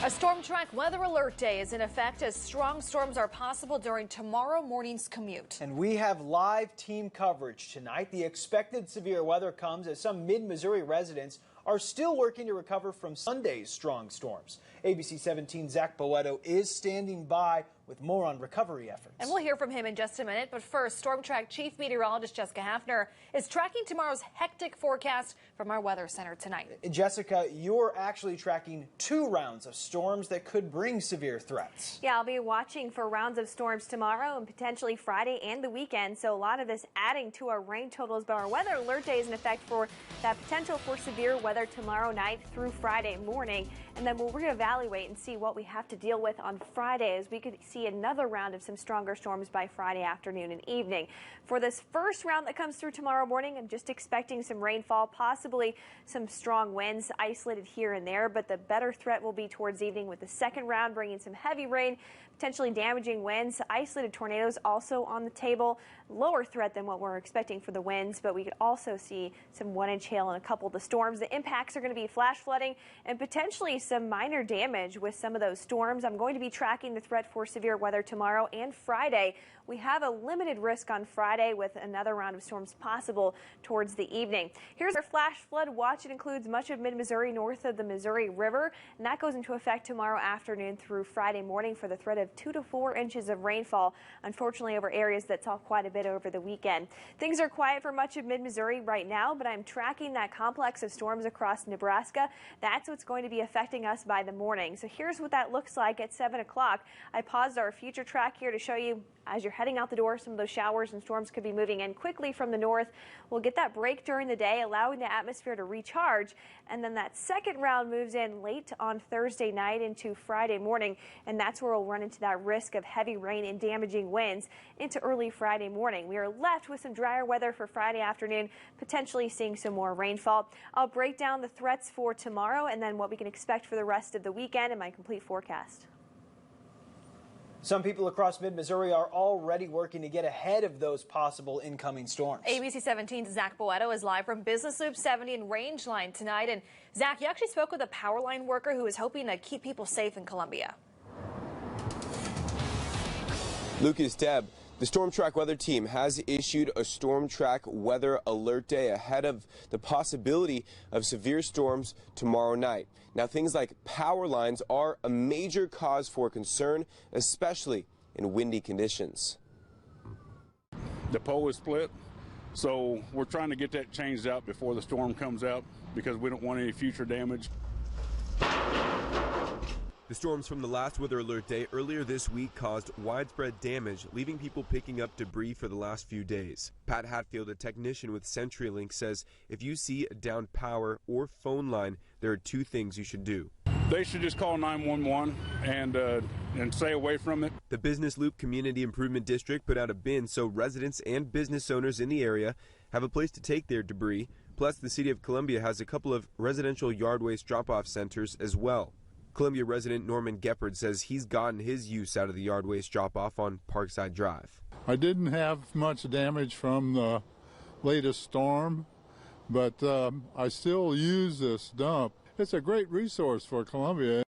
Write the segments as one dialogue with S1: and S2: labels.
S1: A storm track weather alert day is in effect as strong storms are possible during tomorrow morning's commute.
S2: And we have live team coverage tonight. The expected severe weather comes as some mid-Missouri residents are still working to recover from Sunday's strong storms. ABC 17's Zach Boetto is standing by with more on recovery efforts.
S1: And we'll hear from him in just a minute. But first, Storm Track Chief Meteorologist Jessica Hafner is tracking tomorrow's hectic forecast from our weather center tonight.
S2: Jessica, you're actually tracking 2 rounds of storms that could bring severe threats.
S3: Yeah, I'll be watching for rounds of storms tomorrow and potentially Friday and the weekend. So a lot of this adding to our rain totals, but our weather alert day is in effect for that potential for severe weather tomorrow night through Friday morning. And then we'll reevaluate and see what we have to deal with on Friday, as we could see another round of some stronger storms by Friday afternoon and evening. For this first round that comes through tomorrow morning, I'm just expecting some rainfall, possibly some strong winds isolated here and there, but the better threat will be towards evening with the second round bringing some heavy rain, potentially damaging winds, isolated tornadoes also on the table. Lower threat than what we're expecting for the winds, but we could also see some 1-inch hail in a couple of the storms. The impacts are going to be flash flooding and potentially some minor damage with some of those storms. I'm going to be tracking the threat for severe weather tomorrow and Friday. We have a limited risk on Friday with another round of storms possible towards the evening. Here's our flash flood watch. It includes much of mid-Missouri north of the Missouri River, and that goes into effect tomorrow afternoon through Friday morning for the threat of 2 to 4 inches of rainfall, unfortunately over areas that saw quite a bit over the weekend. Things are quiet for much of mid-Missouri right now, but I'm tracking that complex of storms across Nebraska. That's what's going to be affecting us by the morning. So here's what that looks like at 7 o'clock. I paused our future track here to show you as you're heading out the door, some of those showers and storms could be moving in quickly from the north. We'll get that break during the day, allowing the atmosphere to recharge. And then that second round moves in late on Thursday night into Friday morning. And that's where we'll run into that risk of heavy rain and damaging winds into early Friday morning. We are left with some drier weather for Friday afternoon, potentially seeing some more rainfall. I'll break down the threats for tomorrow and then what we can expect for the rest of the weekend in my complete forecast.
S2: Some people across mid-Missouri are already working to get ahead of those possible incoming storms.
S1: ABC 17's Zach Boetto is live from Business Loop 70 and Rangeline tonight. And Zach, you actually spoke with a power line worker who is hoping to keep people safe in Columbia.
S4: Lucas, Deb, the Storm Track weather team has issued a Storm Track weather alert day ahead of the possibility of severe storms tomorrow night. Now, things like power lines are a major cause for concern, especially in windy conditions.
S5: The pole is split, so we're trying to get that changed out before the storm comes out because we don't want any future damage.
S6: The storms from the last weather alert day earlier this week caused widespread damage, leaving people picking up debris for the last few days. Pat Hatfield, a technician with CenturyLink, says if you see a downed power or phone line, there are 2 things you should do.
S5: They should just call 911 and stay away from it.
S6: The Business Loop Community Improvement District put out a bin so residents and business owners in the area have a place to take their debris. Plus, the City of Columbia has a couple of residential yard waste drop-off centers as well. Columbia resident Norman Geppard says he's gotten his use out of the yard waste drop-off on Parkside Drive.
S7: I didn't have much damage from the latest storm, but I still use this dump. It's a great resource for Columbia.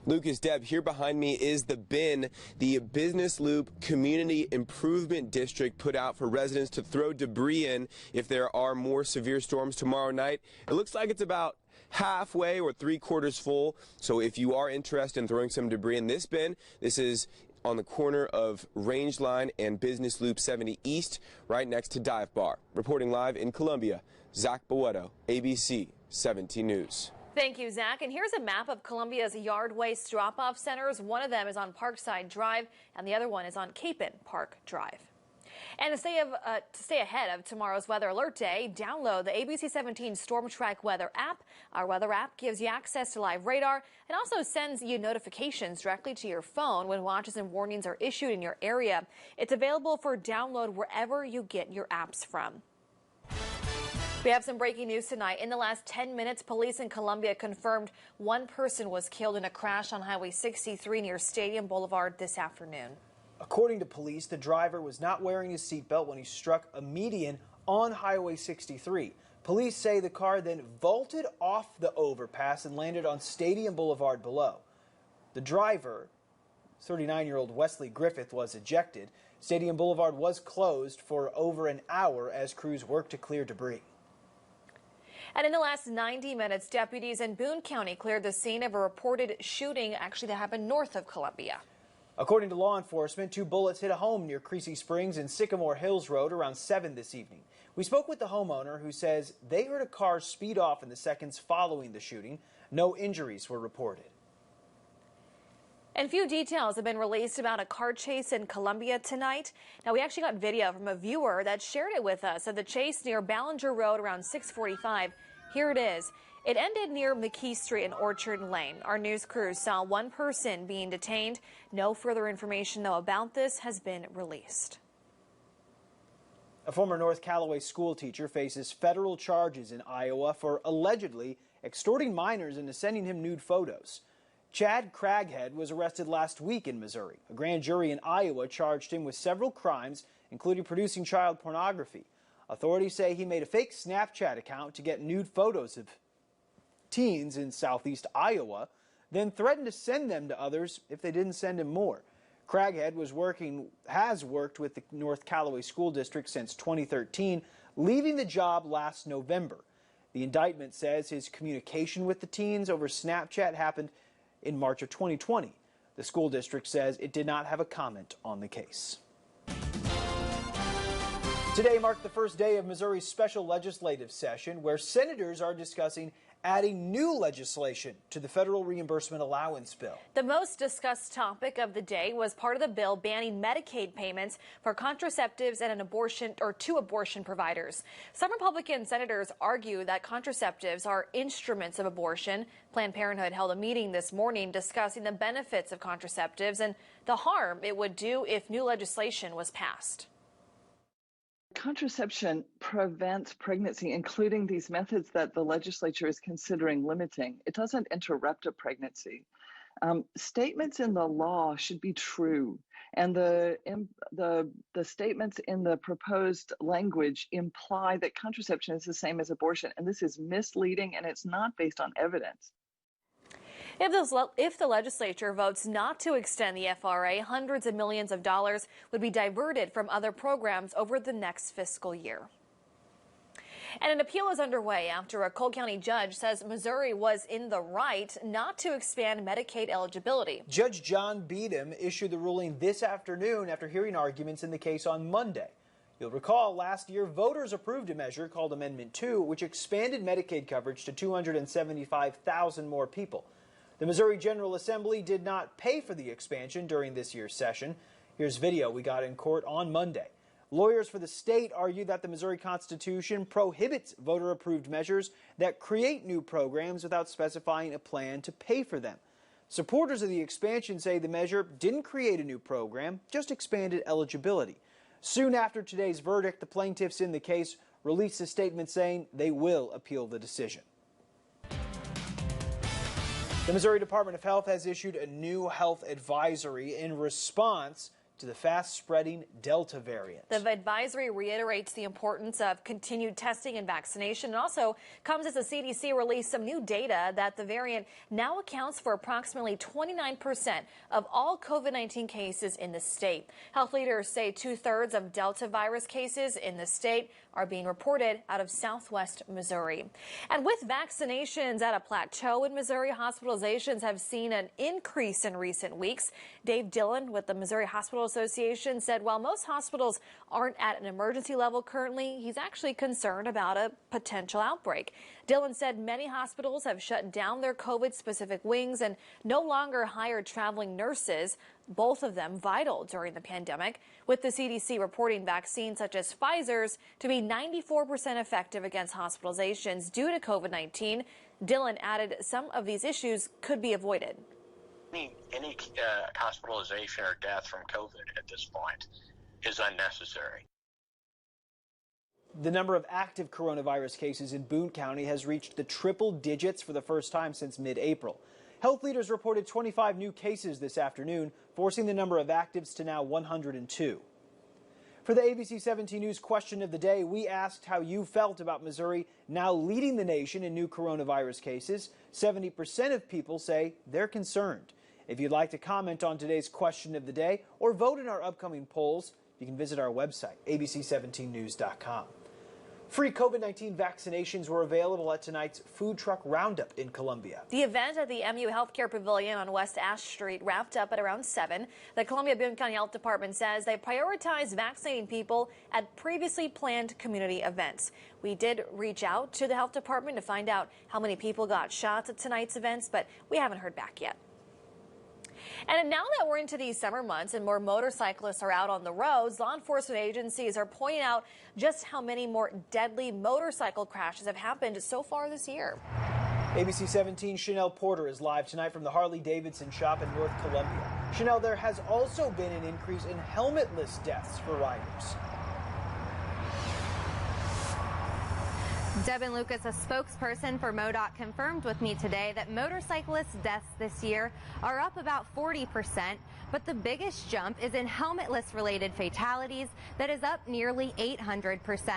S4: Lucas, Deb, here behind me is the bin the Business Loop Community Improvement District put out for residents to throw debris in if there are more severe storms tomorrow night. It looks like it's about halfway or 3/4 full, so if you are interested in throwing some debris in this bin, this is on the corner of Rangeline and Business Loop 70 East, right next to Dive Bar. Reporting live in Columbia, Zach Boetto, ABC 17 News.
S1: Thank you, Zach. And here's a map of Columbia's yard waste drop-off centers. One of them is on Parkside Drive, and the other one is on Capon Park Drive. And to stay ahead of tomorrow's weather alert day, download the ABC 17 Storm Track weather app. Our weather app gives you access to live radar and also sends you notifications directly to your phone when watches and warnings are issued in your area. It's available for download wherever you get your apps from. We have some breaking news tonight. In the last 10 minutes, police in Columbia confirmed 1 person was killed in a crash on Highway 63 near Stadium Boulevard this afternoon.
S2: According to police, the driver was not wearing his seatbelt when he struck a median on Highway 63. Police say the car then vaulted off the overpass and landed on Stadium Boulevard below. The driver, 39-year-old Wesley Griffith, was ejected. Stadium Boulevard was closed for over an hour as crews worked to clear debris.
S1: And in the last 90 minutes, deputies in Boone County cleared the scene of a reported shooting that happened north of Columbia.
S2: According to law enforcement, 2 bullets hit a home near Creasy Springs and Sycamore Hills Road around 7 this evening. We spoke with the homeowner, who says they heard a car speed off in the seconds following the shooting. No injuries were reported.
S1: And few details have been released about a car chase in Columbia tonight. Now, we actually got video from a viewer that shared it with us of the chase near Ballinger Road around 6:45. Here it is. It ended near McKee Street and Orchard Lane. Our news crew saw one person being detained. No further information, though, about this has been released.
S2: A former North Callaway school teacher faces federal charges in Iowa for allegedly extorting minors into sending him nude photos. Chad Craghead was arrested last week in Missouri. A grand jury in Iowa charged him with several crimes, including producing child pornography. Authorities say he made a fake Snapchat account to get nude photos of teens in southeast Iowa, then threatened to send them to others if they didn't send him more. Craghead has worked with the North Callaway School District since 2013, leaving the job last November. The indictment says his communication with the teens over Snapchat happened in March of 2020. The school district says it did not have a comment on the case. Today marked the first day of Missouri's special legislative session, where senators are discussing adding new legislation to the federal reimbursement allowance bill.
S1: The most discussed topic of the day was part of the bill banning Medicaid payments for contraceptives and to abortion providers. Some Republican senators argue that contraceptives are instruments of abortion. Planned Parenthood held a meeting this morning discussing the benefits of contraceptives and the harm it would do if new legislation was passed.
S8: Contraception prevents pregnancy, including these methods that the legislature is considering limiting. It doesn't interrupt a pregnancy. Statements in the law should be true, and the statements in the proposed language imply that contraception is the same as abortion, and this is misleading, and it's not based on evidence.
S1: If the legislature votes not to extend the FRA, hundreds of millions of dollars would be diverted from other programs over the next fiscal year. And an appeal is underway after a Cole County judge says Missouri was in the right not to expand Medicaid eligibility.
S2: Judge John Beadham issued the ruling this afternoon after hearing arguments in the case on Monday. You'll recall last year voters approved a measure called Amendment 2, which expanded Medicaid coverage to 275,000 more people. The Missouri General Assembly did not pay for the expansion during this year's session. Here's video we got in court on Monday. Lawyers for the state argue that the Missouri Constitution prohibits voter-approved measures that create new programs without specifying a plan to pay for them. Supporters of the expansion say the measure didn't create a new program, just expanded eligibility. Soon after today's verdict, the plaintiffs in the case released a statement saying they will appeal the decision. The Missouri Department of Health has issued a new health advisory in response to the fast-spreading Delta variant.
S1: The advisory reiterates the importance of continued testing and vaccination, and also comes as the CDC released some new data that the variant now accounts for approximately 29% of all COVID-19 cases in the state. Health leaders say 2/3 of Delta virus cases in the state are being reported out of southwest Missouri. And with vaccinations at a plateau in Missouri, hospitalizations have seen an increase in recent weeks. Dave Dillon with the Missouri Hospital Association said while most hospitals aren't at an emergency level currently, he's actually concerned about a potential outbreak. Dillon said many hospitals have shut down their COVID-specific wings and no longer hire traveling nurses, both of them vital during the pandemic, with the CDC reporting vaccines such as Pfizer's to be 94% effective against hospitalizations due to COVID-19. Dillon added some of these issues could be avoided.
S9: Any hospitalization or death from COVID at this point is unnecessary.
S2: The number of active coronavirus cases in Boone County has reached the triple digits for the first time since mid-April. Health leaders reported 25 new cases this afternoon, forcing the number of actives to now 102. For the ABC 17 News question of the day, we asked how you felt about Missouri now leading the nation in new coronavirus cases. 70% of people say they're concerned. If you'd like to comment on today's question of the day or vote in our upcoming polls, you can visit our website, abc17news.com. Free COVID-19 vaccinations were available at tonight's Food Truck Roundup in Columbia.
S1: The event at the MU Healthcare Pavilion on West Ash Street wrapped up at around 7. The Columbia-Boone County Health Department says they prioritize vaccinating people at previously planned community events. We did reach out to the health department to find out how many people got shots at tonight's events, but we haven't heard back yet. And now that we're into these summer months and more motorcyclists are out on the roads, law enforcement agencies are pointing out just how many more deadly motorcycle crashes have happened so far this year.
S2: ABC 17 Chanel Porter is live tonight from the Harley-Davidson shop in North Columbia. Chanel, there has also been an increase in helmetless deaths for riders.
S10: Devin Lucas, a spokesperson for MoDOT, confirmed with me today that motorcyclist deaths this year are up about 40%, but the biggest jump is in helmetless related fatalities that is up nearly 800%.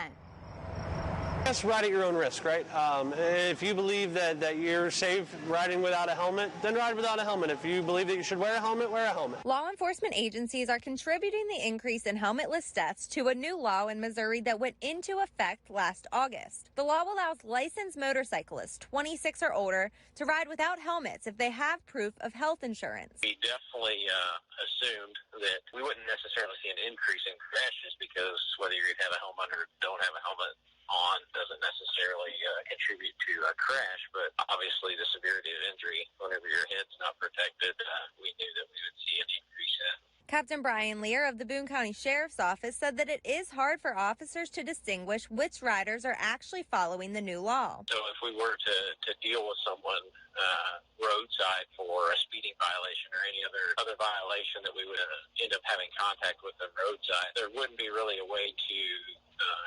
S11: Just ride at your own risk, right? If you believe that you're safe riding without a helmet, then ride without a helmet. If you believe that you should wear a helmet, wear a helmet.
S10: Law enforcement agencies are contributing the increase in helmetless deaths to a new law in Missouri that went into effect last August. The law allows licensed motorcyclists 26 or older to ride without helmets if they have proof of health insurance.
S9: We definitely assumed that we wouldn't necessarily see an increase in crashes because whether you have a helmet or don't have a helmet on doesn't necessarily contribute to a crash, but obviously the severity of injury, whenever your head's not protected, we knew that we would see an increase in.
S10: Captain Brian Lear of the Boone County Sheriff's Office said that it is hard for officers to distinguish which riders are actually following the new law.
S9: So if we were to deal with someone roadside for a speeding violation or any other violation that we would end up having contact with them roadside, there wouldn't be really a way to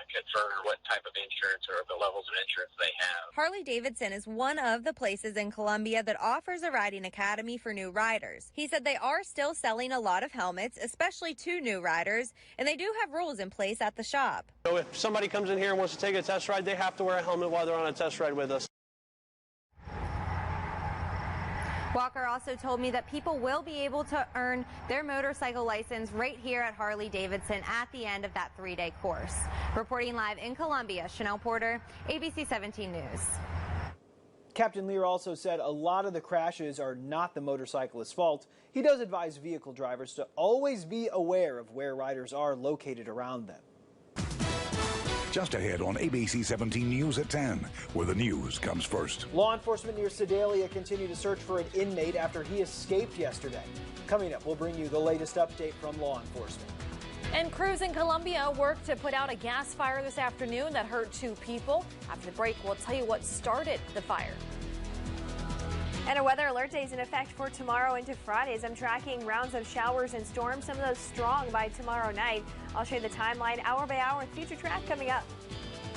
S9: confirm what type of insurance or the levels of insurance they have.
S10: Harley-Davidson is one of the places in Columbia that offers a riding academy for new riders. He said they are still selling a lot of helmets, especially to new riders, and they do have rules in place at the shop.
S11: So if somebody comes in here and wants to take a test ride, they have to wear a helmet while they're on a test ride with us.
S10: Walker also told me that people will be able to earn their motorcycle license right here at Harley-Davidson at the end of that 3-day course. Reporting live in Columbia, Chanel Porter, ABC 17 News.
S2: Captain Lear also said a lot of the crashes are not the motorcyclist's fault. He does advise vehicle drivers to always be aware of where riders are located around them.
S12: Just ahead on ABC 17 News at 10, where the news comes first.
S2: Law enforcement near Sedalia continue to search for an inmate after he escaped yesterday. Coming up, we'll bring you the latest update from law enforcement.
S1: And crews in Columbia worked to put out a gas fire this afternoon that hurt 2 people. After the break, we'll tell you what started the fire.
S3: And a weather alert day is in effect for tomorrow into Friday as I'm tracking rounds of showers and storms, some of those strong by tomorrow night. I'll show you the timeline hour by hour with future track coming up.